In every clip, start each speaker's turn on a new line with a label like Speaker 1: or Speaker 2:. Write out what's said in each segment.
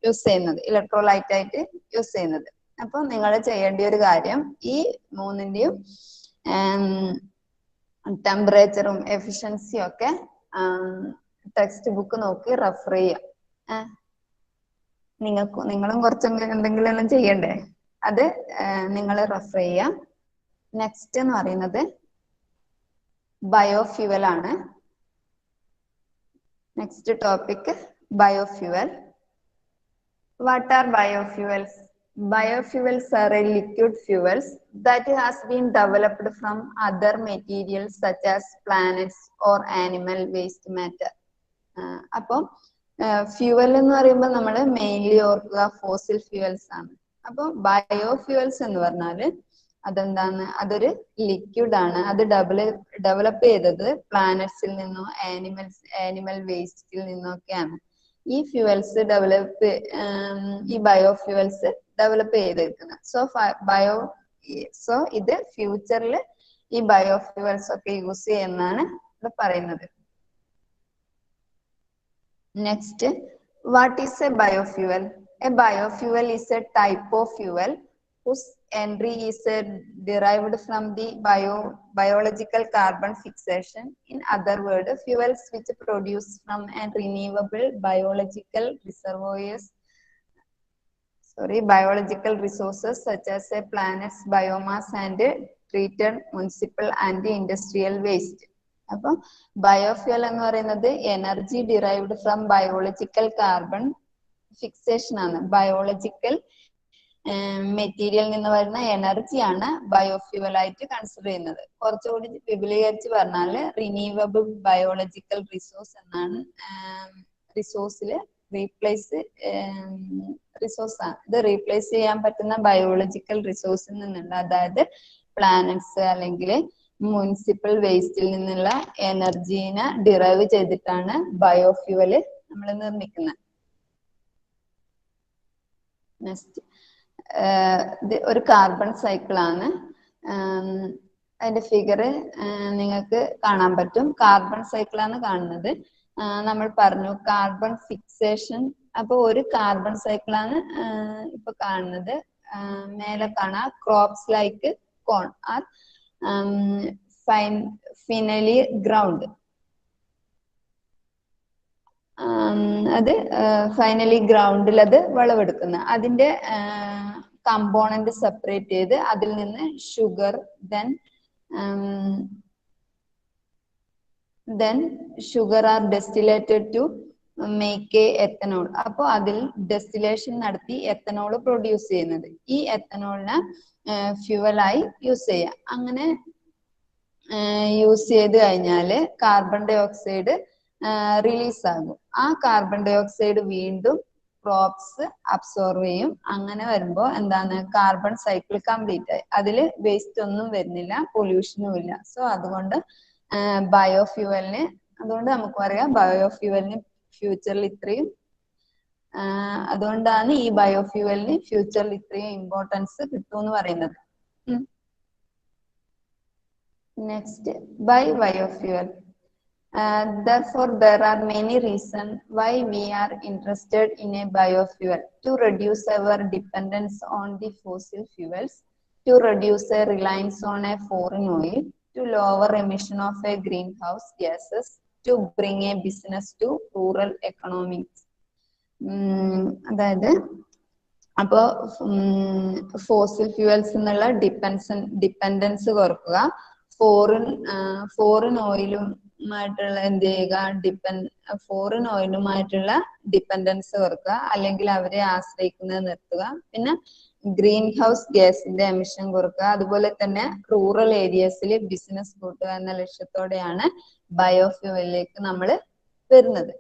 Speaker 1: Use ചെയ്യുന്നത്, electrolyte ആയിട്ട് use ചെയ്യുന്നത്. അപ്പൊ നിങ്ങൾ ചെയ്യേണ്ട ഒരു കാര്യം ഈ മൂന്നിന്റെയും ടെമ്പറേച്ചറും എഫിഷ്യൻസിയും ഒക്കെ ടെക്സ്റ്റ് ബുക്ക് നോക്കി റെഫർ ചെയ്യാം. നിങ്ങളും കുറച്ചെങ്കിലും എന്തെങ്കിലും എല്ലാം ചെയ്യണ്ടേ, അത് നിങ്ങൾ റെഫർ ചെയ്യാം. നെക്സ്റ്റ് എന്ന് പറയുന്നത് ബയോഫ്യൂവൽ ആണ്. Next topic biofuel. What are biofuels? Biofuels are a liquid fuels that has been developed from other materials such as plants or animal waste matter. അപ്പം ഫ്യൂവൽ എന്ന് പറയുമ്പോൾ നമ്മൾ മെയിൻലി ഓർക്കുക ഫോസിൽ ഫ്യൂവൽസ് ആണ്. അപ്പൊ ബയോഫ്യൂവൽസ് എന്ന് പറഞ്ഞാല് അതെന്താണ്, അതൊരു ലിക്വിഡ് ആണ്. അത് ഡെവലപ്പ് ചെയ്തത് പ്ലാനറ്റ്സിൽ നിന്നോ ആനിമൽ വേസ്റ്റിൽ നിന്നോ ഒക്കെയാണ് ഈ ഫ്യൂവൽസ് ഈ ബയോഫ്യൂവൽസ് ഡെവലപ്പ് ചെയ്തിരിക്കുന്നത്. സോ ഇത് ഫ്യൂച്ചറിൽ ഈ ബയോഫ്യൂവൽസ് ഒക്കെ യൂസ് ചെയ്യുന്നതാണ് ഇവിടെ പറയുന്നത്. Next, what is A biofuel? A biofuel is A type of fuel whose entry is derived from the biological carbon fixation. In other words, fuels which produce from a renewable biological resources such as a planet's biomass and treated municipal and industrial waste. അപ്പം biofuel എന്ന് പറയുന്നത് energy derived from biological carbon fixation ആണ്. Biological material നിന്ന് വരുന്ന എനർജിയാണ് biofuel ആയിട്ട് consider ചെയ്യുന്നത്. കുറച്ചുകൂടി വിപുലീകരിച്ച് പറഞ്ഞാല് റിന്യൂവബിൾ ബയോളജിക്കൽ റിസോഴ്സ് എന്നാണ്. റിസോഴ്സിൽ റിസോഴ്സ് ആണ്. ഇത് റീപ്ലേസ് ചെയ്യാൻ പറ്റുന്ന ബയോളജിക്കൽ റിസോഴ്സിൽ നിന്നുള്ള, അതായത് പ്ലാനറ്റ്സ് അല്ലെങ്കിൽ മുനിസിപ്പൽ വേസ്റ്റിൽ നിന്നുള്ള എനർജീനെ ഡിറൈവ് ചെയ്തിട്ടാണ് ബയോഫ്യൂവല് നമ്മൾ നിർമ്മിക്കുന്നത്. നെക്സ്റ്റ്, ഒരു കാർബൺ സൈക്കിൾ ആണ്. അതിന്റെ ഫിഗർ നിങ്ങൾക്ക് കാണാൻ പറ്റും. കാർബൺ സൈക്കിൾ ആണ് കാണുന്നത്. നമ്മൾ പറഞ്ഞു കാർബൺ ഫിക്സേഷൻ. അപ്പൊ ഒരു കാർബൺ സൈക്കിൾ ആണ് ഇപ്പൊ കാണുന്നത്. മേലെ കാണാം ക്രോപ്സ് ലൈക്ക് കോൺ ആർ ഫൈനലി ഗ്രൗണ്ട്. അത് ഫൈനലി ഗ്രൗണ്ടിൽ അത് വിളവെടുക്കുന്നത്. അതിന്റെ കമ്പോണന്റ് സെപ്പറേറ്റ് ചെയ്ത് അതിൽ നിന്ന് sugar, then sugar are destillated to make a ethanol. അപ്പോൾ അതിൽ ഡെസ്റ്റിലേഷൻ നടത്തി എത്തനോൾ പ്രൊഡ്യൂസ് ചെയ്യുന്നത്. ഈ എത്തനോളിനെ ഫ്യൂവലായി യൂസ് ചെയ്യാം. അങ്ങനെ യൂസ് ചെയ്ത് കഴിഞ്ഞാല് കാർബൺ ഡൈ ഓക്സൈഡ് റിലീസ് ആകും. ആ കാർബൺ ഡൈ ഓക്സൈഡ് വീണ്ടും ക്രോപ്സ് അബ്സോർവ് ചെയ്യും. അങ്ങനെ വരുമ്പോ എന്താണ്, കാർബൺ സൈക്കിൾ കംപ്ലീറ്റ് ആയി. അതില് വേസ്റ്റ് ഒന്നും വരുന്നില്ല, പൊല്യൂഷനും ഇല്ല. സോ അതുകൊണ്ട് ബയോഫ്യൂവലിന്, അതുകൊണ്ട് നമുക്ക് പറയാം ബയോഫ്യൂവലിന് ഫ്യൂച്ചറിൽ ഇത്രയും, അതുകൊണ്ടാണ് ഈ ബയോഫ്യൂവലിന് ഫ്യൂച്ചറിൽ ഇത്രയും ഇമ്പോർട്ടൻസ് കിട്ടുമെന്ന് പറയുന്നത്. Next, biofuel. Therefore, there are many reasons why we are interested in a biofuel: to reduce our dependence on the fossil fuels, to reduce a reliance on a foreign oil, to lower emission of a greenhouse gases, to bring a business to rural economics. അതായത് അപ്പോൾ fossil fuels എന്നുള്ള dependence കുറക്കുക, foreign ഓയിലുമായിട്ടുള്ള എന്ത് ചെയ്യുക, foreign ഓയിലുമായിട്ടുള്ള dependence കുറക്കുക, അല്ലെങ്കിൽ അവരെ ആശ്രയിക്കുന്നത് നിർത്തുക. പിന്നെ ഗ്രീൻ ഹൗസ് ഗ്യാസിന്റെ എമിഷൻ കുറക്കുക. അതുപോലെ തന്നെ റൂറൽ ഏരിയസിൽ ബിസിനസ് കൂട്ടുക എന്ന ലക്ഷ്യത്തോടെയാണ് ബയോഫ്യൂവലിലേക്ക് നമ്മൾ വരുന്നത്.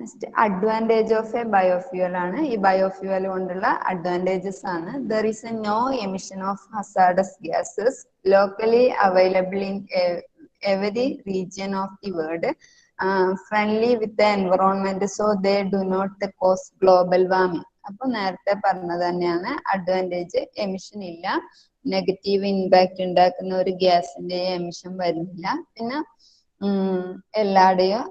Speaker 1: Next, advantage of a biofuel ആണ്. ഈ ബയോഫ്യൂവൽ കൊണ്ടുള്ള അഡ്വാൻറ്റേജസ് ആണ്. There is a no emission of hazardous gases locally available in every region of the world, friendly with the environment, so they do not cause global warming. അപ്പൊ നേരത്തെ പറഞ്ഞത് തന്നെയാണ് advantage. Emission ഇല്ല, negative impact ഉണ്ടാക്കുന്ന ഒരു ഗ്യാസിന്റെ emission വരുന്നില്ല. പിന്നെ എല്ലായിടെയും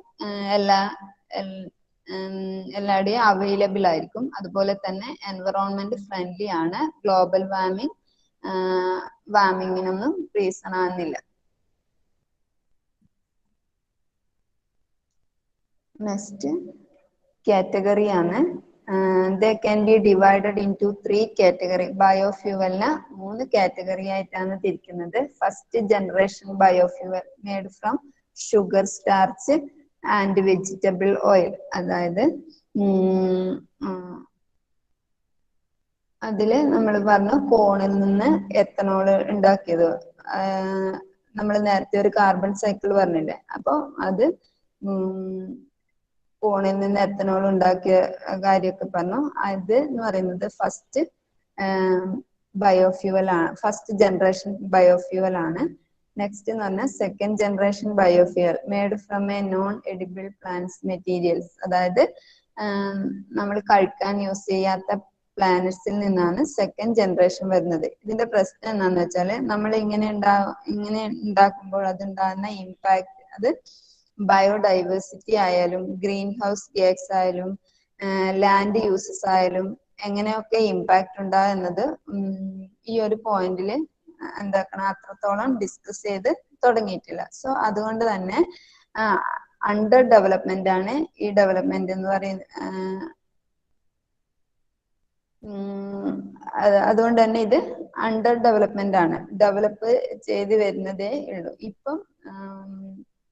Speaker 1: എല്ലായിടെയും അവൈലബിൾ ആയിരിക്കും. അതുപോലെ തന്നെ എൻവറോൺമെന്റ് ഫ്രണ്ട്ലി ആണ്. ഗ്ലോബൽ വാർമിങ്ങിനൊന്നും റീസൺ ആകുന്നില്ല. നെക്സ്റ്റ് കാറ്റഗറി ആണ്. They can be divided into 3 category. ബയോഫ്യൂവലിനെ 3 കാറ്റഗറി ആയിട്ടാണ് തിരിക്കുന്നത്. First generation biofuel made from sugar, starch and vegetable oil. അതായത് അതില് നമ്മൾ പറഞ്ഞു കോണിൽ നിന്ന് എത്തനോൾ ഉണ്ടാക്കിയത്. നമ്മൾ നേരത്തെ ഒരു കാർബൺ സൈക്കിൾ പറഞ്ഞില്ലേ, അപ്പൊ അത് കോണിൽ നിന്ന് എത്തനോൾ ഉണ്ടാക്കിയ കാര്യമൊക്കെ പറഞ്ഞു. അത് എന്ന് പറയുന്നത് ഫസ്റ്റ് ബയോഫ്യൂവൽ ആണ്, ഫസ്റ്റ് ജനറേഷൻ ബയോഫ്യൂവൽ ആണ്. നെക്സ്റ്റ് എന്ന് പറഞ്ഞാൽ second generation biofuel made from A non edible plants materials. അതായത് നമ്മൾ കഴിക്കാൻ യൂസ് ചെയ്യാത്ത പ്ലാനറ്റ്സിൽ നിന്നാണ് സെക്കൻഡ് ജനറേഷൻ വരുന്നത്. ഇതിന്റെ പ്രശ്നം എന്താണെന്ന് വെച്ചാൽ നമ്മൾ ഇങ്ങനെ ഉണ്ടാക്കുമ്പോൾ അതുണ്ടാകുന്ന ഇമ്പാക്ട്, അത് ബയോഡൈവേഴ്സിറ്റി ആയാലും ഗ്രീൻ ഹൗസ് ഗ്യാസ് ആയാലും ലാൻഡ് യൂസസ് ആയാലും എങ്ങനെയൊക്കെ ഇമ്പാക്ട് ഉണ്ടാകും എന്നത് ഈ ഒരു പോയിന്റിൽ എന്താക്കണം അത്രത്തോളം ഡിസ്കസ് ചെയ്ത് തുടങ്ങിയിട്ടില്ല. സോ അതുകൊണ്ട് തന്നെ അണ്ടർ ഡെവലപ്മെന്റ് ആണ് ഈ ഡെവലപ്മെന്റ് എന്ന് പറയുന്നത്. അതുകൊണ്ട് തന്നെ ഇത് അണ്ടർ ഡെവലപ്മെന്റ് ആണ്, ഡെവലപ്പ് ചെയ്ത് വരുന്നതേ ഉള്ളൂ. ഇപ്പം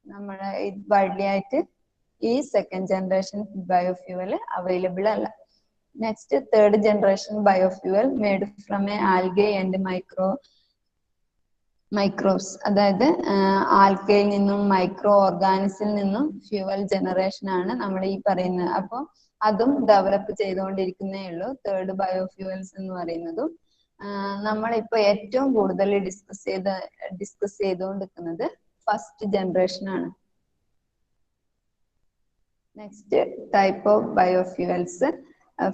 Speaker 1: നമ്മളെ വഴിയായിട്ട് ഈ സെക്കൻഡ് ജനറേഷൻ ബയോഫ്യൂവൽ അവൈലബിൾ അല്ല. Next third generation biofuel made from A algae and microbes. അതായത് ആൽഗയിൽ നിന്നും മൈക്രോ ഓർഗാനിസിൽ നിന്നും ഫ്യൂവൽ ജനറേഷൻ ആണ് നമ്മൾ ഈ പറയുന്നത്. അപ്പോൾ അതും ഡെവലപ്പ് ചെയ്തുകൊണ്ടിരിക്കുന്നേ ഉള്ളൂ. തേർഡ് ബയോഫ്യൂവൽസ് എന്ന് പറയുന്നതും നമ്മളിപ്പോ ഏറ്റവും കൂടുതൽ ഡിസ്കസ് ചെയ്തുകൊണ്ടിരിക്കുന്നത് ഫസ്റ്റ് ജനറേഷൻ ആണ്. Next type of biofuels,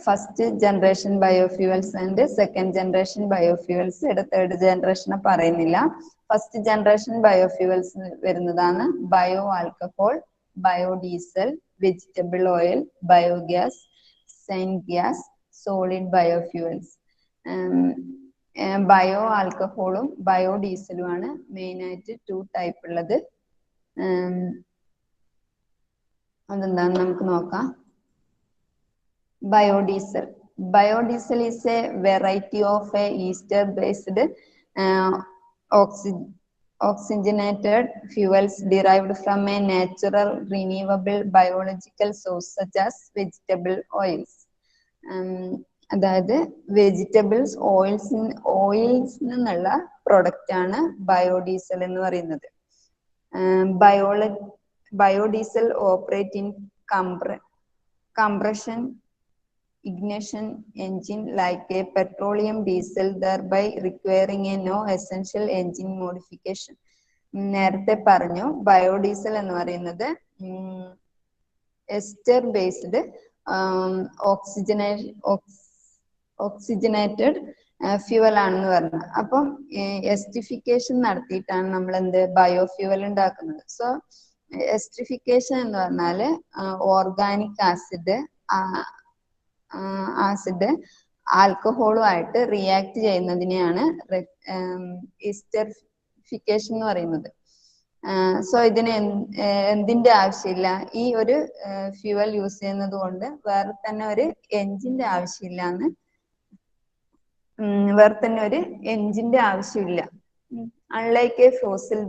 Speaker 1: first generation biofuels and second generation biofuels. ഇവിടെ തേർഡ് ജനറേഷനെ പറയുന്നില്ല. ഫസ്റ്റ് ജനറേഷൻ ബയോഫ്യൂവൽസ് വരുന്നതാണ് bio alcohol, biodiesel, vegetable oil, biogas, gas, solid biofuels. Bio ആൽക്കഹോളും ബയോഡീസലുമാണ് മെയിൻ ആയിട്ട് 2 ടൈപ്പ് ഉള്ളത്. അതെന്താന്ന് നമുക്ക് നോക്കാം. Biodiesel. Biodiesel is a variety of a ester based oxygenated fuels derived from a natural renewable biological source such as vegetable oils. അതായത് vegetables oils നിന്നുള്ള product ആണ് ബയോഡീസൽ എന്ന് പറയുന്നത്. Biodiesel operate in compression ignition engine like a petroleum diesel, thereby requiring a no essential engine modification. നേരത്തെ പറഞ്ഞു biodiesel എന്ന് പറയുന്നത് ester based oxygenated fuel ആണെന്ന് പറഞ്ഞു. അപ്പം എസ്റ്റിഫിക്കേഷൻ നടത്തിയിട്ടാണ് നമ്മൾ ബയോഫ്യൂവൽ ഉണ്ടാക്കുന്നത്. സോ എസ്റ്റിഫിക്കേഷൻ എന്ന് പറഞ്ഞാല് ഓർഗാനിക് ആസിഡ് ആൽക്കഹോളുമായിട്ട് റിയാക്ട് ചെയ്യുന്നതിനെയാണ് എസ്റ്ററിഫിക്കേഷൻ എന്ന് പറയുന്നത്. സോ ഇതിന് എന്തിന്റെ ആവശ്യമില്ല, ഈ ഒരു ഫ്യൂവൽ യൂസ് ചെയ്യുന്നത് കൊണ്ട് വേറെ തന്നെ ഒരു എൻജിന്റെ ആവശ്യമില്ല. Unlike a fossil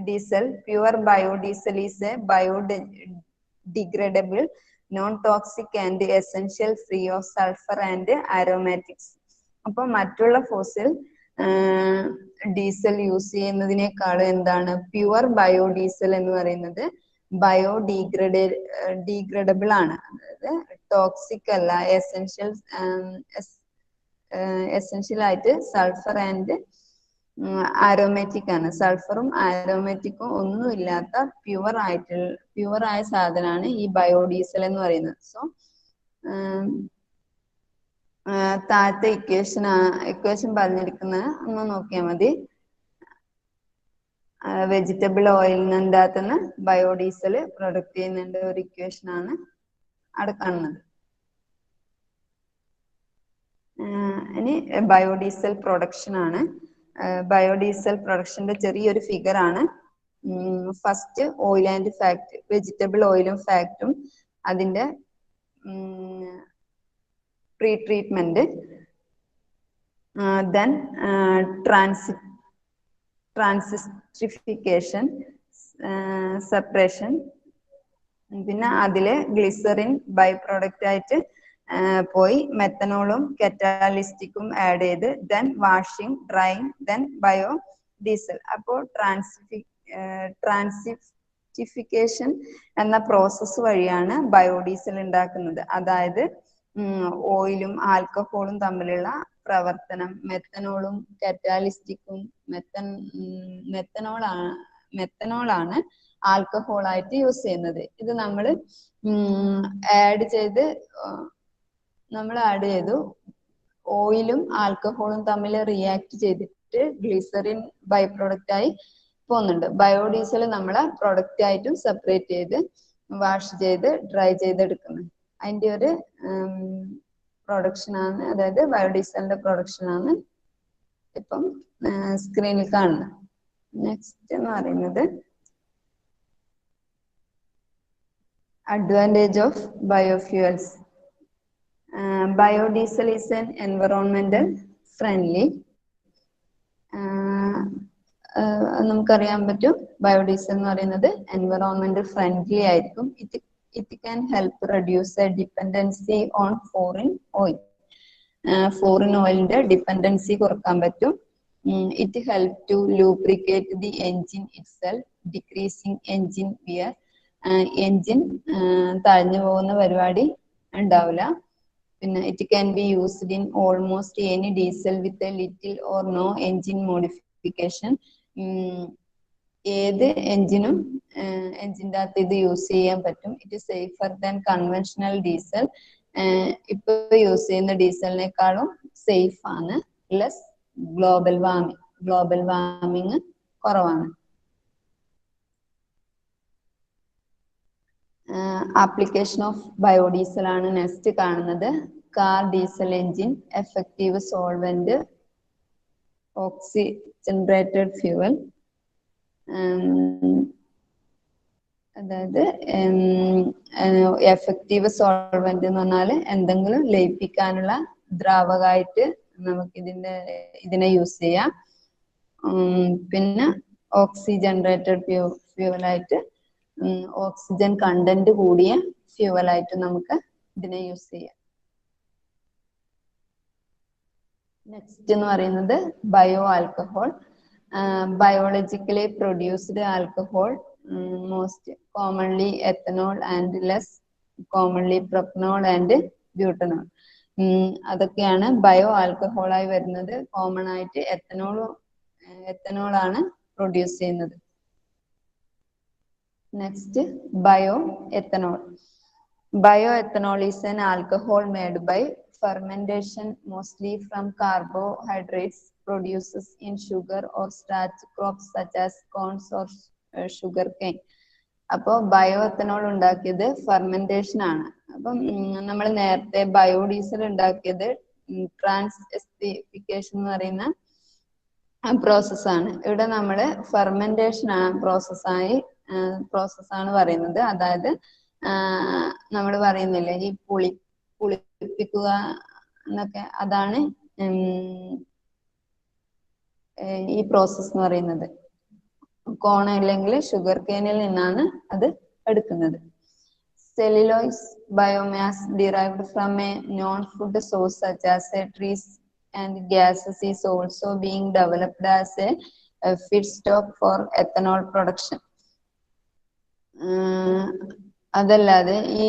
Speaker 1: diesel, pure biodiesel is a biodegradable, non-toxic and essential, free of sulfur and aromatics. അപ്പോൾ മറ്റുള്ള ഫോസിൽ ഡീസൽ യൂസ് ചെയ്യുന്നതിനേക്കാളും എന്താണ് പ്യുവർ ബയോഡീസൽ എന്ന് പറയുന്നത് ഡീഗ്രേഡബിൾ ആണ്. അതായത് ടോക്സിക് അല്ല, എസെൻഷ്യൽ ആയിട്ട് സൾഫർ ആൻഡ് ആരോമാറ്റിക് ആണ്. സൾഫറും ആരോമാറ്റിക്കും ഒന്നും ഇല്ലാത്ത പ്യുവർ ആയ സാധനമാണ് ഈ ബയോഡീസൽ എന്ന് പറയുന്നത്. സോ താഴത്തെ ഇക്വേഷൻ പറഞ്ഞിരിക്കുന്നത് ഒന്ന് നോക്കിയാൽ മതി. വെജിറ്റബിൾ ഓയിലിന്റെ അകത്തുനിന്ന് ബയോഡീസൽ പ്രൊഡക്റ്റ് ചെയ്യുന്നുണ്ട് ഒരു ഇക്വേഷൻ ആണ് അവിടെ കാണുന്നത്. ഇനി ബയോഡീസൽ പ്രൊഡക്ഷൻ ആണ്. ബയോഡീസൽ പ്രൊഡക്ഷന്റെ ചെറിയൊരു ഫിഗർ ആണ്. First oil and fat, vegetable ഓയിലും ഫാറ്റും അതിന്റെ പ്രീ ട്രീറ്റ്മെന്റ്, ദെൻ ട്രാൻസിസ്ട്രിഫിക്കേഷൻ, സെപ്പറേഷൻ, പിന്നെ അതില് ഗ്ലിസറിൻ ബൈ പ്രോഡക്റ്റ് ആയിട്ട് പോയി മെത്തനോളും കറ്റാലിസ്റ്റിക്കും ആഡ് ചെയ്ത് then washing, drying, then bio diesel. അപ്പോൾ ട്രാൻസിഫിക്കേഷൻ എന്ന പ്രോസസ്സ് വഴിയാണ് ബയോഡീസൽ ഉണ്ടാക്കുന്നത്. അതായത് ഓയിലും ആൽക്കഹോളും തമ്മിലുള്ള പ്രവർത്തനം, മെത്തനോളും കറ്റാലിസ്റ്റിക്കും മെത്തനോളാണ് ആൽക്കഹോളായിട്ട് യൂസ് ചെയ്യുന്നത്. ഇത് നമ്മൾ ആഡ് ചെയ്തു ഓയിലും ആൽക്കഹോളും തമ്മിൽ റിയാക്ട് ചെയ്തിട്ട് ഗ്ലിസറിൻ ബൈ പ്രൊഡക്റ്റ് ആയി പോകുന്നുണ്ട്. ബയോഡീസൽ നമ്മളെ പ്രൊഡക്റ്റ് ആയിട്ടും സെപ്പറേറ്റ് ചെയ്ത് വാഷ് ചെയ്ത് ഡ്രൈ ചെയ്തെടുക്കുന്നത്. അതിന്റെ ഒരു പ്രൊഡക്ഷൻ ആണ്, അതായത് ബയോഡീസലിന്റെ പ്രൊഡക്ഷൻ ആണ് ഇപ്പം സ്ക്രീനിൽ കാണുന്നത്. നെക്സ്റ്റ് എന്ന് പറയുന്നത് advantage of biofuels. Biodiesel is an environmental friendly. നമുക്കറിയാൻ പറ്റും ബയോഡീസൽ എന്ന് പറയുന്നത് എൻവറോൺമെന്റൽ ഫ്രണ്ട്ലി ആയിരിക്കും. It can help reduce a dependency on foreign oil. Foreign ഓയിലിന്റെ ഡിപ്പെൻഡൻസി കുറക്കാൻ പറ്റും. It help to lubricate the engine itself, decreasing engine wear. Engine താഴ്ന്നു പോകുന്ന പരിപാടി ഉണ്ടാവില്ല. പിന്നെ it can be used in almost any diesel with a little or no engine modification. ഏത് എൻജിനും എൻജിൻ്റെ അകത്ത് ഇത് യൂസ് ചെയ്യാൻ പറ്റും. It is safer than conventional diesel. ഇപ്പൊ യൂസ് ചെയ്യുന്ന ഡീസലിനേക്കാളും സേഫ് ആണ്. ലെസ് ഗ്ലോബൽ വാർമിങ് കുറവാണ്. ആപ്ലിക്കേഷൻ ഓഫ് ബയോഡീസൽ ആണ് നെക്സ്റ്റ് കാണുന്നത്. Car diesel engine, effective solvent, oxygenated fuel. അതായത് എഫക്റ്റീവ് സോൾവെന്റ് എന്ന് പറഞ്ഞാൽ എന്തെങ്കിലും ലയിപ്പിക്കാനുള്ള ദ്രാവകമായിട്ട് നമുക്ക് ഇതിനെ യൂസ് ചെയ്യാം. പിന്നെ ഓക്സിജനറേറ്റഡ് ഫ്യൂവലായിട്ട്, ഓക്സിജൻ കണ്ടന്റ് കൂടിയ ഫ്യൂവലായിട്ട് നമുക്ക് ഇതിനെ യൂസ് ചെയ്യാം. നെക്സ്റ്റ് എന്ന് പറയുന്നത് bio alcohol. Biologically produced alcohol, most commonly ethanol and less commonly propanol and butanol. അതൊക്കെയാണ് ബയോ ആൽക്കഹോളായി വരുന്നത്. കോമൺ ആയിട്ട് എത്തനോൾ ആണ് പ്രൊഡ്യൂസ് ചെയ്യുന്നത്. Next bio ethanol. Bioethanol is an alcohol made by fermentation, mostly from carbohydrates produced in sugar or starch crops such as corn or sugarcane. അപ്പോൾ bio ethanol ഉണ്ടാക്കിയത് fermentation ആണ്. അപ്പം നമ്മൾ നേരത്തെ ബയോഡീസൽ ഉണ്ടാക്കിയത് ട്രാൻസ്എസ്റ്റിഫിക്കേഷൻ എന്ന് പറയുന്ന പ്രോസസ്സാണ്. ഇവിടെ നമ്മൾ ഫെർമെന്റേഷൻ പ്രോസസ്സാണ് പറയുന്നത്. അതായത് നമ്മൾ പറയുന്നില്ലേ ഈ പുളിപ്പിക്കുക എന്നൊക്കെ, അതാണ് ഈ പ്രോസസ് എന്ന് പറയുന്നത്. കോൺ അല്ലെങ്കിൽ ഷുഗർ കെയിനിൽ നിന്നാണ് അത് എടുക്കുന്നത്. Cellulose biomass derived from a non-food source such as trees and gases is also being developed as a feedstock for ethanol production. അതല്ലാതെ ഈ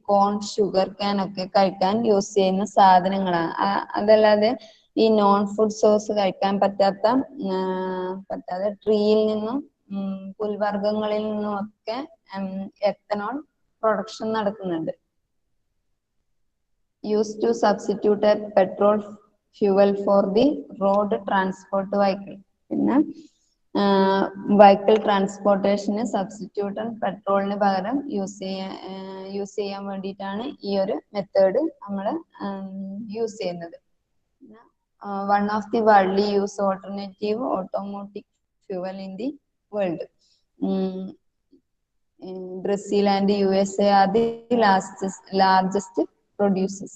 Speaker 1: കോൺ, ഷുഗർ കാൻ ഒക്കെ കഴിക്കാൻ യൂസ് ചെയ്യുന്ന സാധനങ്ങളാണ്. അതല്ലാതെ ഈ നോൺ ഫുഡ് സോഴ്സ് കഴിക്കാൻ പറ്റാതെ ട്രീയിൽ നിന്നും പുൽവർഗ്ഗങ്ങളിൽ നിന്നും ഒക്കെ എത്തനോൾ പ്രൊഡക്ഷൻ നടക്കുന്നുണ്ട്. Use to substitute petrol fuel for the road transport vehicle. പിന്നെ വെഹിക്കിൾ ട്രാൻസ്പോർട്ടേഷന് സബ്സ്റ്റിറ്റ്യൂട്ട് പെട്രോളിന് പകരം യൂസ് ചെയ്യാൻ വേണ്ടിയിട്ടാണ് ഈ ഒരു മെത്തേഡ് നമ്മൾ യൂസ് ചെയ്യുന്നത്. One of the widely used alternative automotive fuel in the world. Brazil and USA are the largest producers.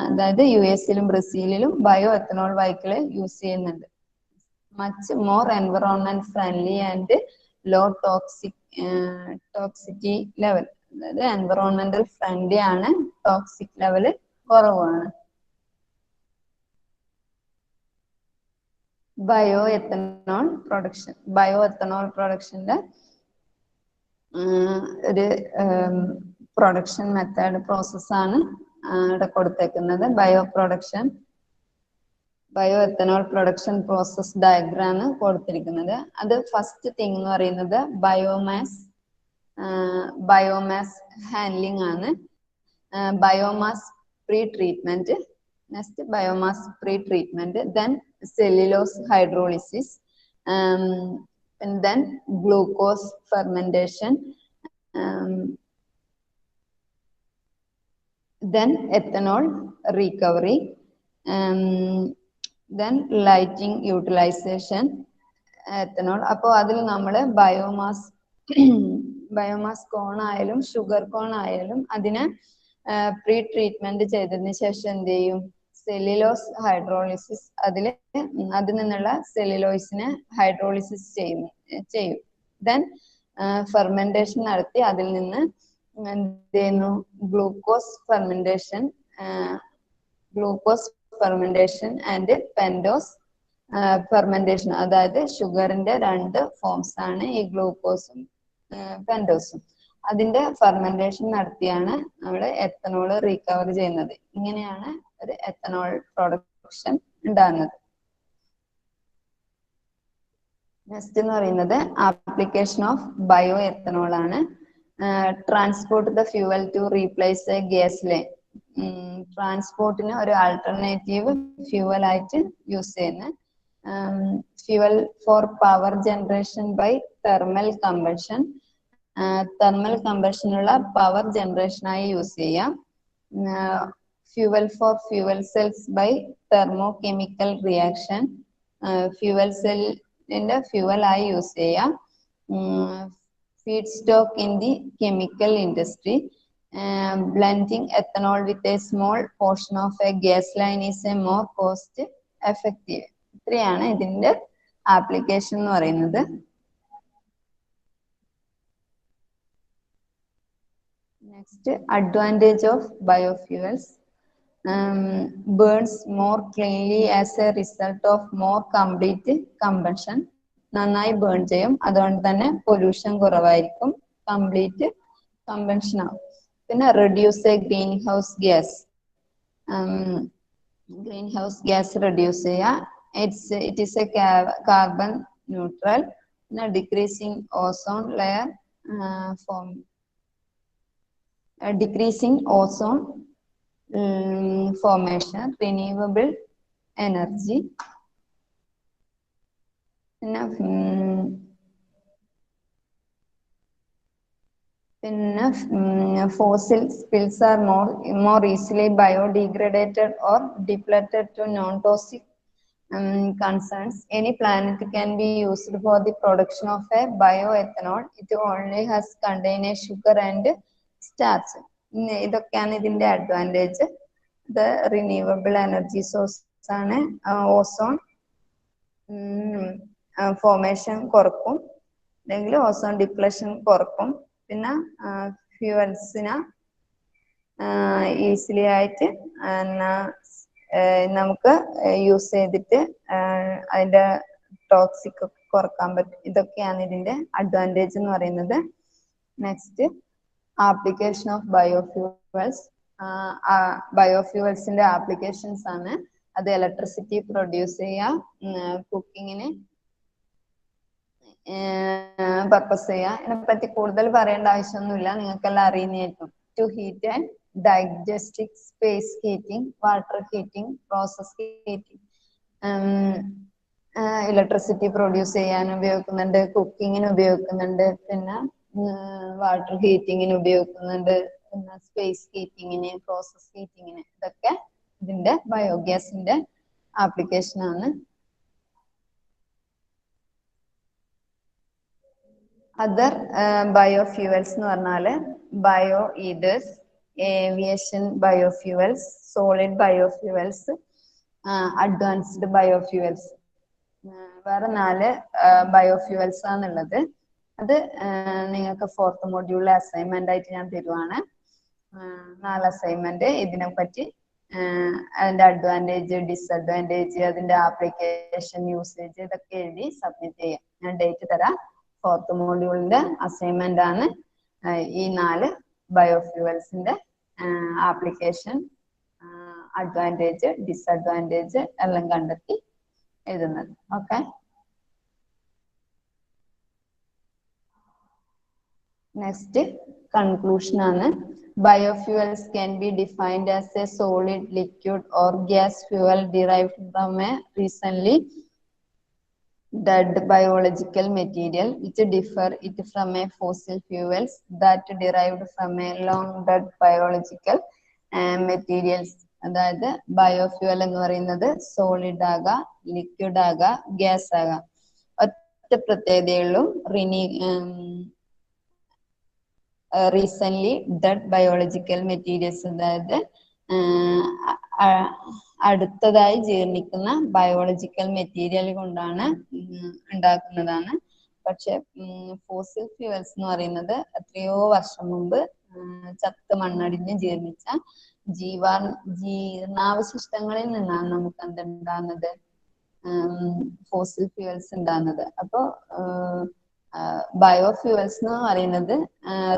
Speaker 1: അതായത് US-ലും ബ്രസീലിലും ബയോ എത്തനോൾ വെഹിക്കിൾ യൂസ് ചെയ്യുന്നുണ്ട്. much more environment friendly and low toxicity level. അതായത് environmental friendly ആണ്, toxic level കുറവാണ്. ബയോഎത്തനോൾ പ്രൊഡക്ഷന്റെ ഒരു production method പ്രോസസ്സാണ് ഇവിടെ കൊടുത്തേക്കുന്നത്. ബയോഎത്തനോൾ production process diagram കൊടുത്തിരിക്കുന്നത്. അത് ഫസ്റ്റ് തിങ് എന്ന് പറയുന്നത് ബയോമാസ് ഹാൻഡ്ലിംഗ് ആണ്. Biomass pre treatment, next biomass pre treatment, then cellulose hydrolysis, and then glucose fermentation, then ethanol recovery, then lighting utilization, ethanol. അപ്പോൾ അതിൽ നമ്മൾ ബയോമാസ് കോൺ ആയാലും ഷുഗർ കോൺ ആയാലും അതിനെ പ്രീ ട്രീറ്റ്മെന്റ് ചെയ്തതിന് ശേഷം എന്ത് ചെയ്യും? സെല്ലുലോസ് ഹൈഡ്രോളിസിസ്, അതിൽ നിന്നുള്ള സെല്ലുലോസിനെ ഹൈഡ്രോളിസിസ് ചെയ്യും. ദെൻ ഫെർമെന്റേഷൻ നടത്തി അതിൽ നിന്ന് എന്ത് ചെയ്യുന്നു? Glucose fermentation and pentose fermentation. അതായത് ഷുഗറിന്റെ രണ്ട് ഫോംസ് ആണ് ഈ ഗ്ലൂക്കോസും പെൻഡോസും. അതിന്റെ ഫെർമെന്റേഷൻ നടത്തിയാണ് നമ്മൾ എത്തനോൾ റീകവർ ചെയ്യുന്നത്. ഇങ്ങനെയാണ് ഒരു എത്തനോൾ പ്രൊഡക്ഷൻ ഉണ്ടാകുന്നത്. നെക്സ്റ്റ് എന്ന് പറയുന്നത് ആപ്ലിക്കേഷൻ ഓഫ് ബയോ എത്തനോൾ ആണ്. Transport the fuel to replace a gasoline. ട്രാൻസ്പോർട്ടിന് ഒരു ആൾട്ടർനേറ്റീവ് ഫ്യൂവൽ ആയിട്ട് യൂസ് ചെയ്യുന്ന fuel for power generation by thermal combustion. Thermal കമ്പഷനുള്ള പവർ ജനറേഷനായി യൂസ് ചെയ്യാം. Fuel for fuel cells by thermochemical reaction. Fuel സെല്ലിന്റെ ഫ്യൂവലായി യൂസ് ചെയ്യാം. Feedstock in the chemical industry. Blending ethanol with a small portion of a gasoline is a more cost effective. ഇത്രയാണ് ഇതിന്റെ application എന്ന് പറയുന്നത്. Next, advantage of biofuels. Burns more cleanly as a result of more complete combustion. നന്നായി burn ചെയ്യും, അതുകൊണ്ട് തന്നെ pollution കുറവായിരിക്കും, complete combustion ആവും. പിന്നെ reduce a greenhouse gas reduce ചെയ്യുക. It is a carbon neutral. പിന്നെ decreasing ozone layer decreasing ozone formation, renewable energy. Fossil spills are more easily biodegraded or depleted to non-toxic concerns. Any planet can be used for the production of a bioethanol. It only has contained a sugar and starch. ഇതൊക്കെയാണ് ഇതിന്റെ advantage. ഇത് renewable energy source ആണ്. Ozone formation കുറക്കും, അല്ലെങ്കിൽ ozone depletion കുറക്കും. പിന്നെ ഫ്യൂവൽസിനെ easily ആയിട്ട് നമുക്ക് use ചെയ്തിട്ട് അതിന്റെ ടോക്സിക് ഒക്കെ കുറക്കാൻ പറ്റും. ഇതൊക്കെയാണ് ഇതിന്റെ അഡ്വാൻറ്റേജ് എന്ന് പറയുന്നത്. Next, application of biofuels. ബയോഫ്യൂവൽസിന്റെ ആപ്ലിക്കേഷൻസ് ആണ്. അത് ഇലക്ട്രിസിറ്റി പ്രൊഡ്യൂസ് ചെയ്യാം, കുക്കിങ്ങിന് പർപ്പസ് ചെയ്യാം. ഇതിനെപ്പറ്റി കൂടുതൽ പറയേണ്ട ആവശ്യമൊന്നുമില്ല, നിങ്ങൾക്കെല്ലാം അറിയുന്നതായിരിക്കും. To heat and digestive, space heating, water heating, process heating. Electricity produce ചെയ്യാൻ ഉപയോഗിക്കുന്നുണ്ട്, കുക്കിങ്ങിന് ഉപയോഗിക്കുന്നുണ്ട്, പിന്നെ വാട്ടർ ഹീറ്റിങ്ങിന് ഉപയോഗിക്കുന്നുണ്ട്, പിന്നെ സ്പേസ് ഹീറ്റിങ്ങിന്, പ്രോസസ് ഹീറ്റിങ്ങിന്, ഇതൊക്കെ ഇതിന്റെ ബയോഗ്യാസിന്റെ ആപ്ലിക്കേഷൻ ആണ്. അതർ ബയോഫ്യൂവൽസ് എന്ന് പറഞ്ഞാല് bio ethers, aviation biofuels, solid biofuels, advanced biofuels. വേറെ 4 ബയോഫ്യൂവൽസ് ആണുള്ളത്. അത് നിങ്ങൾക്ക് 4th മൊഡ്യൂളിലെ അസൈൻമെന്റ് ആയിട്ട് ഞാൻ തരുവാണ്. 4 അസൈൻമെന്റ് ഇതിനെ പറ്റി, അതിന്റെ അഡ്വാൻറ്റേജ്, ഡിസഡ്വാൻറ്റേജ്, അതിന്റെ ആപ്ലിക്കേഷൻ, യൂസേജ്, ഇതൊക്കെ എഴുതി സബ്മിറ്റ് ചെയ്യാം. ഞാൻ ഡേറ്റ് തരാം. 4th മൊഡ്യൂളിന്റെ അസൈൻമെന്റ് ആണ് ഈ 4 ബയോഫ്യൂവൽസിന്റെ ആപ്ലിക്കേഷൻ, അഡ്വാൻറ്റേജ്, ഡിസഡ്വാൻറ്റേജ് എല്ലാം കണ്ടെത്തി എഴുതുന്നത്. ഓക്കെ, നെക്സ്റ്റ് കൺക്ലൂഷൻ ആണ്. Biofuels can be defined as a solid, liquid or gas fuel derived from a recently dead biological material which differ it from a fossil fuels that derived from a long dead biological materials. അതായത് biofuel എന്ന് പറയുന്നത് solid ആകാം, liquid ആകാം, gas ആകാം. ഒറ്റ പ്രത്യേകതയുള്ളൂ, recent dead biological materials, അതായത് അടുത്തതായി ജീർണിക്കുന്ന biological material കൊണ്ടാണ് ഉണ്ടാക്കുന്നതാണ്. പക്ഷെ ഫോസിൽ ഫ്യൂവൽസ് എന്ന് പറയുന്നത് എത്രയോ വർഷം മുമ്പ് ചത്ത് മണ്ണടിഞ്ഞ് ജീർണിച്ച ജീർണാവശിഷ്ടങ്ങളിൽ നിന്നാണ് നമുക്ക് എന്തുണ്ടാകുന്നത്, ഫോസിൽ ഫ്യൂവൽസ് ഉണ്ടാകുന്നത്. അപ്പോ ബയോഫ്യൂവൽസ് എന്ന് പറയുന്നത്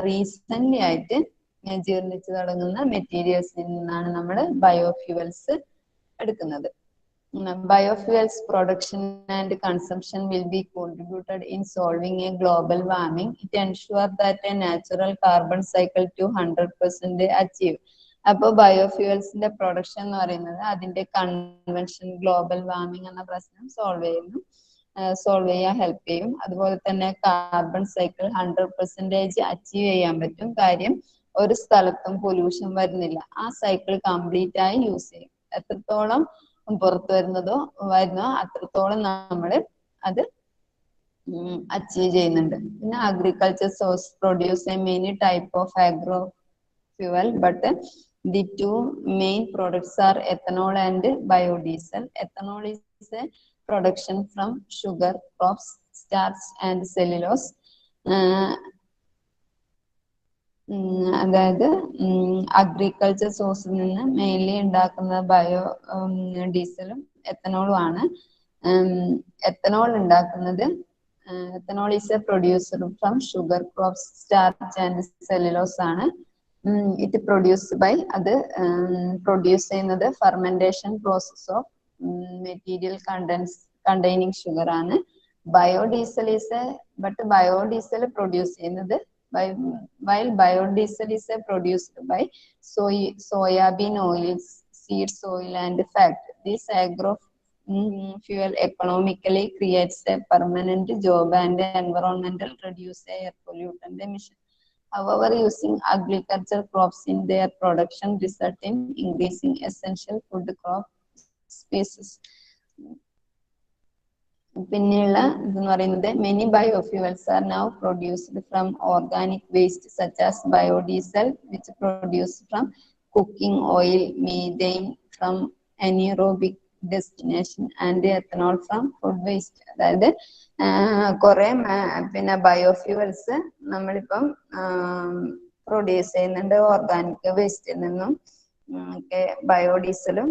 Speaker 1: റീസെന്റ് ആയിട്ട് ജീർണിച്ചു തുടങ്ങുന്ന മെറ്റീരിയൽസിൽ നിന്നാണ് നമ്മൾ ബയോഫ്യൂവൽസ് എടുക്കുന്നത്. Biofuels production and consumption will be contributed in solving a global warming. It ensures that a natural carbon cycle to 100% achieve. അപ്പോൾ ബയോഫ്യൂവൽസിന്റെ പ്രൊഡക്ഷൻ എന്ന് പറയുന്നത് അതിന്റെ കൺവെൻഷൻ, ഗ്ലോബൽ വാർമിംഗ് എന്ന പ്രശ്നം സോൾവ് ചെയ്യാൻ ഹെൽപ്പ് ചെയ്യും. അതുപോലെ തന്നെ കാർബൺ സൈക്കിൾ 100% അച്ചീവ് ചെയ്യാൻ പറ്റും. കാര്യം ഒരു സ്ഥലത്തും പൊല്യൂഷൻ വരുന്നില്ല, ആ സൈക്കിൾ കംപ്ലീറ്റ് ആയി യൂസ് ചെയ്യും. എത്രത്തോളം പുറത്തു വരുന്നോ അത്രത്തോളം നമ്മൾ അത് അച്ചീവ് ചെയ്യുന്നുണ്ട്. പിന്നെ agriculture source produce A many type of agro fuel, but the 2 main products are ethanol and biodiesel. Ethanol is a production from sugar crops, starch and cellulose. അതായത് അഗ്രികൾച്ചർ സോഴ്സിൽ നിന്ന് മെയിൻലി ഉണ്ടാക്കുന്ന ബയോ ഡീസലും എത്തനോളും ആണ്. Ethanol ഉണ്ടാക്കുന്നത്, ethanol is a producer from sugar crops, starch and cellulose ആണ്. It produce by, അത് produce ചെയ്യുന്നത് fermentation process of material containing sugar ആണ്. Biodiesel is a, but biodiesel produce ചെയ്യുന്നത് while biodiesel is produced by soybean oils, seeds oil and fat. This agro fuel economically creates a permanent job and environmental reduce air pollutant emission. However, using agriculture crops in their production result in increasing essential food crop species. പിന്നെയുള്ള ഇതെന്ന് പറയുന്നത് many biofuels are now produced from organic waste such as biodiesel which produced from cooking oil, methane from anaerobic destination and ethanol from food waste. അതായത് കുറെ പിന്നെ biofuels നമ്മളിപ്പം produce ചെയ്യുന്നുണ്ട് organic വേസ്റ്റിൽ നിന്നും ഒക്കെ. ബയോഡീസലും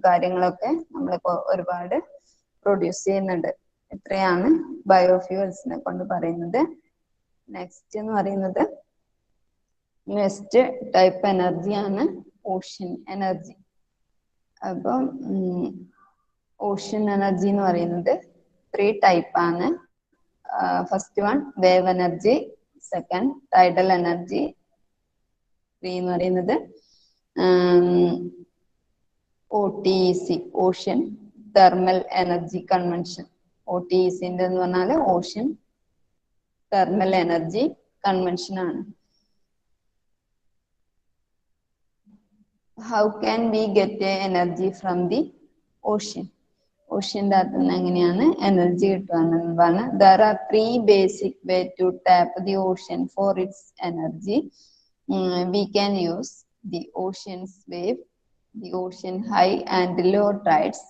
Speaker 1: കാര്യങ്ങളൊക്കെ നമ്മളിപ്പോ ഒരുപാട് പ്രൊഡ്യൂസ് ചെയ്യുന്നുണ്ട്. ഇത്രയാണ് ബയോഫ്യൂവൽസിനെ കൊണ്ട് പറയുന്നത്. നെക്സ്റ്റ് എന്ന് പറയുന്നത്, നെക്സ്റ്റ് ടൈപ്പ് എനർജിയാണ് ഓഷ്യൻ എനർജി. അപ്പം ഓഷ്യൻ എനർജി എന്ന് പറയുന്നത് 3 ടൈപ്പ് ആണ്. First one wave energy, second tidal energy, 3 എന്ന് പറയുന്നത് OTEC ocean thermal energy convention. OT is in the ocean thermal energy convention. How can we get energy from the ocean? Ocean energy. There are three basic ways to tap the ocean for its energy. We can use the ocean's wave, the ocean high and low tides,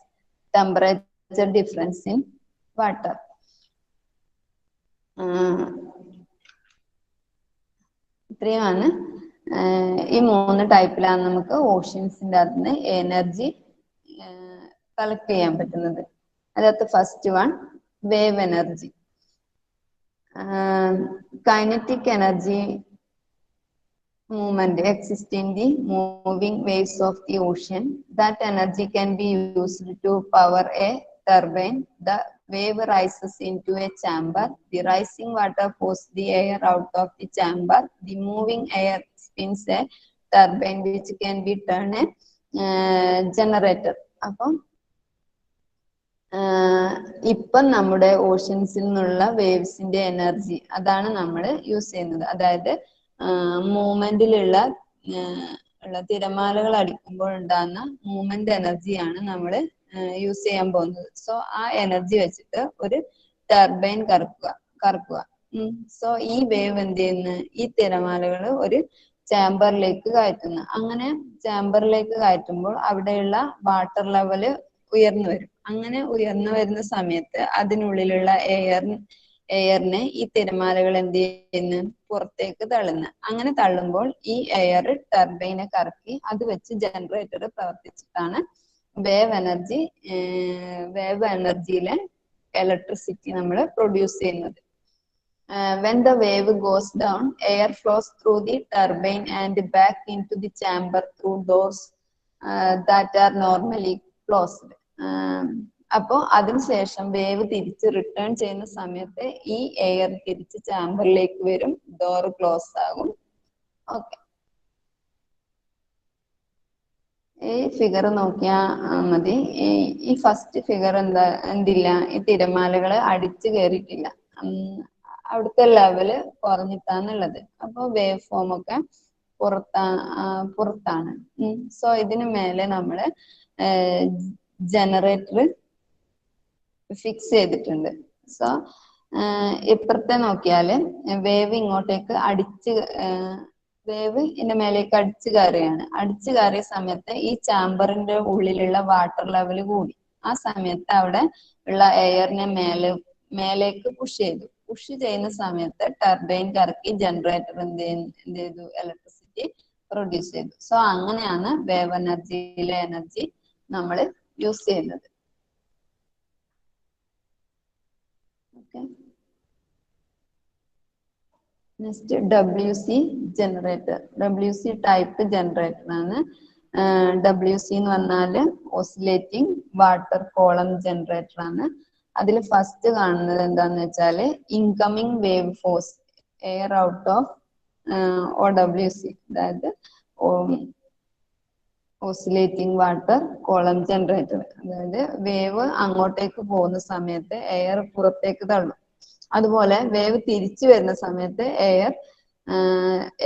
Speaker 1: temperature difference in water. ഇത്രയുമാണ് ഈ മൂന്ന് ടൈപ്പിലാണ് നമുക്ക് ഓഷ്യൻസിന്റെ അകത്ത് energy collect ചെയ്യാൻ പറ്റുന്നത്. അതിനകത്ത് first one wave energy. Kinetic energy movement exists in the moving waves of the ocean. That energy can be used to power a turbine. The wave rises into a chamber. The rising water forces the air out of the chamber. The moving air spins a turbine which can be turned a generator. അപ്പം ഇപ്പം നമ്മുടെ ഓഷ്യൻസിൽ നിന്നുള്ള വേവ്സിന്റെ energy അതാണ് നമ്മൾ use ചെയ്യുന്നത്. അതായത് മൂവ്മെന്റിലുള്ള തിരമാലകൾ അടിക്കുമ്പോൾ ഉണ്ടാകുന്ന മൂവ്മെന്റ് എനർജിയാണ് നമ്മൾ യൂസ് ചെയ്യാൻ പോകുന്നത്. സോ ആ എനർജി വെച്ചിട്ട് ഒരു ടർബൈൻ കറക്കുക. സോ ഈ വേവ് എന്ത് ചെയ്യുന്നു, ഈ തിരമാലകൾ ഒരു ചാമ്പറിലേക്ക് കയറ്റുന്നു. അങ്ങനെ ചാമ്പറിലേക്ക് കയറ്റുമ്പോൾ അവിടെയുള്ള വാട്ടർ ലെവല് ഉയർന്നു വരും. അങ്ങനെ ഉയർന്നു വരുന്ന സമയത്ത് അതിനുള്ളിലുള്ള എയറിനെ ഈ തിരമാലകൾ എന്ത് ചെയ്യുന്നു, പുറത്തേക്ക് തള്ളുന്നു. അങ്ങനെ തള്ളുമ്പോൾ ഈ എയർ ടർബൈനെ കറക്കി അത് വെച്ച് ജനറേറ്റർ പ്രവർത്തിച്ചിട്ടാണ് വേവ് എനർജിയിലെ ഇലക്ട്രിസിറ്റി നമ്മൾ പ്രൊഡ്യൂസ് ചെയ്യുന്നത്. When the wave goes down, air flows through the turbine and back into the chamber through doors that are normally closed. അപ്പോ അതിനുശേഷം വേവ് തിരിച്ച് റിട്ടേൺ ചെയ്യുന്ന സമയത്ത് ഈ എയർ തിരിച്ച് ചാമ്പറിലേക്ക് വരും, ഡോർ ക്ലോസ് ആകും. ഓക്കെ, ഈ ഫിഗർ നോക്കിയാ മതി. ഈ ഫസ്റ്റ് ഫിഗർ എന്തില്ല, ഈ തിരമാലകള് അടിച്ചു കയറിയിട്ടില്ല, അവിടുത്തെ ലെവല് കുറഞ്ഞിട്ടാന്നുള്ളത്. അപ്പൊ വേവ് ഫോം ഒക്കെ പുറത്താണ്. സോ ഇതിന് മേലെ നമ്മള് ജനറേറ്റർ ഫിക്സ് ചെയ്തിട്ടുണ്ട്. സോ ഇപ്പുറത്തെ നോക്കിയാല് വേവ് ഇങ്ങോട്ടേക്ക് വേവ് ഇതിന്റെ മേലേക്ക് അടിച്ചു കയറുകയാണ്. അടിച്ചു കയറിയ സമയത്ത് ഈ ചാമ്പറിന്റെ ഉള്ളിലുള്ള വാട്ടർ ലെവൽ കൂടി. ആ സമയത്ത് അവിടെ ഉള്ള എയറിനെ മേലേക്ക് പുഷ് ചെയ്യുന്ന സമയത്ത് ടർബൈൻ കറക്കി ജനറേറ്റർ എന്ത് ചെയ്തു, ഇലക്ട്രിസിറ്റി പ്രൊഡ്യൂസ് ചെയ്തു. സോ അങ്ങനെയാണ് വേവ് എനർജിയിലെ എനർജി നമ്മൾ യൂസ് ചെയ്യുന്നത്. Okay. Next, WC generator. WC type generator ആണ്. WC എന്ന് പറഞ്ഞാല് ഓസിലേറ്റിംഗ് വാട്ടർ കോളം ജനറേറ്റർ ആണ്. അതിൽ ഫസ്റ്റ് കാണുന്നത് എന്താന്ന് വെച്ചാല് incoming wave force air out of OWC, അതായത് ഓസിലേറ്റിംഗ് വാട്ടർ കോളം ജനറേറ്റർ. അതായത് വേവ് അങ്ങോട്ടേക്ക് പോകുന്ന സമയത്ത് എയർ പുറത്തേക്ക് തള്ളും. അതുപോലെ വേവ് തിരിച്ചു വരുന്ന സമയത്ത്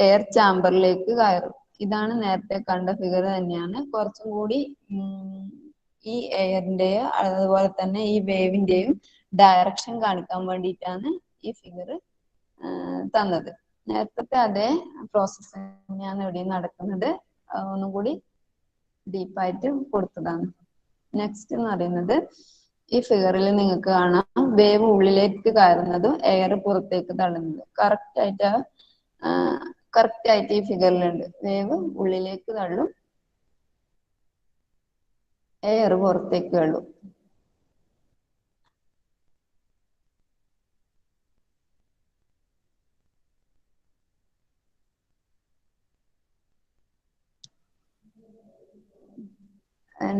Speaker 1: എയർ ചാമ്പറിലേക്ക് കയറും. ഇതാണ് നേരത്തെ കണ്ട ഫിഗർ തന്നെയാണ്. കുറച്ചും കൂടി ഈ എയറിന്റെയോ അതുപോലെ തന്നെ ഈ വേവിന്റെയും ഡയറക്ഷൻ കാണിക്കാൻ വേണ്ടിയിട്ടാണ് ഈ ഫിഗർ തന്നത്. നേരത്തെ അതേ പ്രോസസ് തന്നെയാണ് ഇവിടെ നടക്കുന്നത്, ഒന്നും കൂടി ഡീപ്പായിട്ട് കൊടുത്തതാണ്. നെക്സ്റ്റ് എന്ന് പറയുന്നത് ഈ ഫിഗറിൽ നിങ്ങൾക്ക് കാണാം വേവ് ഉള്ളിലേക്ക് കയറുന്നതും എയർ പുറത്തേക്ക് തള്ളുന്നത്. കറക്റ്റ് ആയിട്ട് ഈ ഫിഗറിലുണ്ട്. വേവ് ഉള്ളിലേക്ക് തള്ളും, എയർ പുറത്തേക്ക് തള്ളും.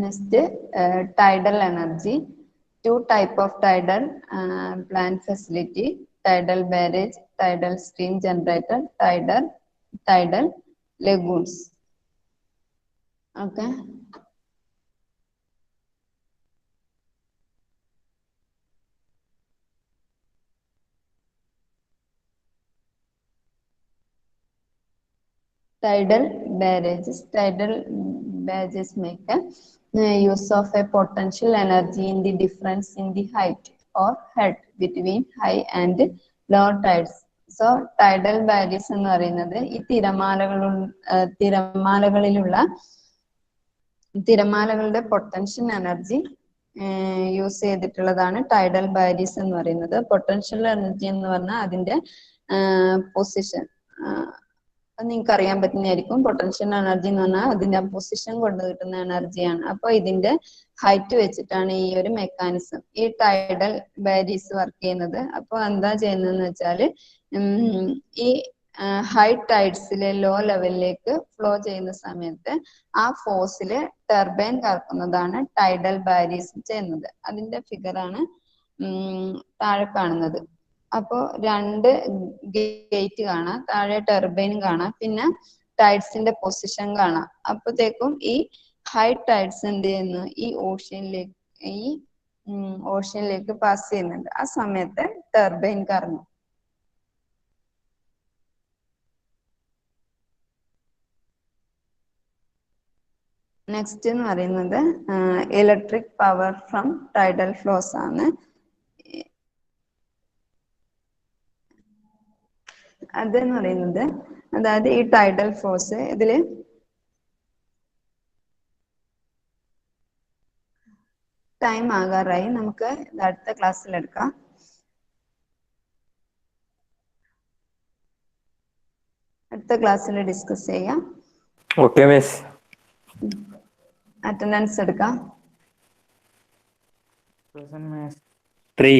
Speaker 1: Next, tidal energy. Two type of tidal plant facility: tidal barrage, tidal stream generator, tidal lagoons. Okay. Tidal barrages make use of a potential energy in the difference in the height or head between high and low tides. So tidal barriers എന്ന് പറയുന്നത് ഈ തിരമാലകളുടെ potential energy use ചെയ്തിട്ടുള്ളതാണ് tidal ബാരീസ് എന്ന് പറയുന്നത്. Potential energy എന്ന് പറഞ്ഞാൽ അതിന്റെ position നിങ്ങൾക്ക് അറിയാൻ പറ്റുന്നതായിരിക്കും. പൊട്ടൻഷ്യൽ എനർജി എന്ന് പറഞ്ഞാൽ അതിന്റെ പൊസിഷൻ കൊണ്ട് കിട്ടുന്ന എനർജിയാണ്. അപ്പൊ ഇതിന്റെ ഹൈറ്റ് വെച്ചിട്ടാണ് ഈ ഒരു മെക്കാനിസം ഈ ടൈഡൽ ബാരീസ് വർക്ക് ചെയ്യുന്നത്. അപ്പൊ എന്താ ചെയ്യുന്നതെന്ന് വെച്ചാല് ഈ ഹൈ ടൈഡ്സിലെ ലോ ലെവലിലേക്ക് ഫ്ലോ ചെയ്യുന്ന സമയത്ത് ആ ഫോഴ്സില് ടർബൈൻ കറക്കുന്നതാണ് ടൈഡൽ ബാരീസ് ചെയ്യുന്നത്. അതിന്റെ ഫിഗറാണ് താഴെ കാണുന്നത്. അപ്പോ രണ്ട് ഗേറ്റ് കാണാം, താഴെ ടർബൈൻ കാണാം, പിന്നെ ടൈഡ്സിന്റെ പൊസിഷൻ കാണാം. അപ്പോഴത്തേക്കും ഈ ഹൈ ടൈഡ്സ് എന്ത് ചെയ്യുന്നു, ഈ ഓഷ്യനിലേക്ക് പാസ് ചെയ്യുന്നുണ്ട്. ആ സമയത്ത് ടർബൈൻ കറങ്ങും. നെക്സ്റ്റ് എന്ന് പറയുന്നത് electric power from tidal flows ആണ്. അതെന്ന് പറയുന്നത് അതായത് ഈ ടൈഡൽ ഫോഴ്സ് ഇതില് ടൈം ആകാറായി, നമുക്ക് അടുത്ത ക്ലാസ്സിൽ എടുക്കാം. അടുത്ത ക്ലാസ്സിൽ ഡിസ്കസ് ചെയ്യാം.
Speaker 2: Okay miss.
Speaker 1: അറ്റൻഡൻസ് എടുക്കാം.
Speaker 2: 3.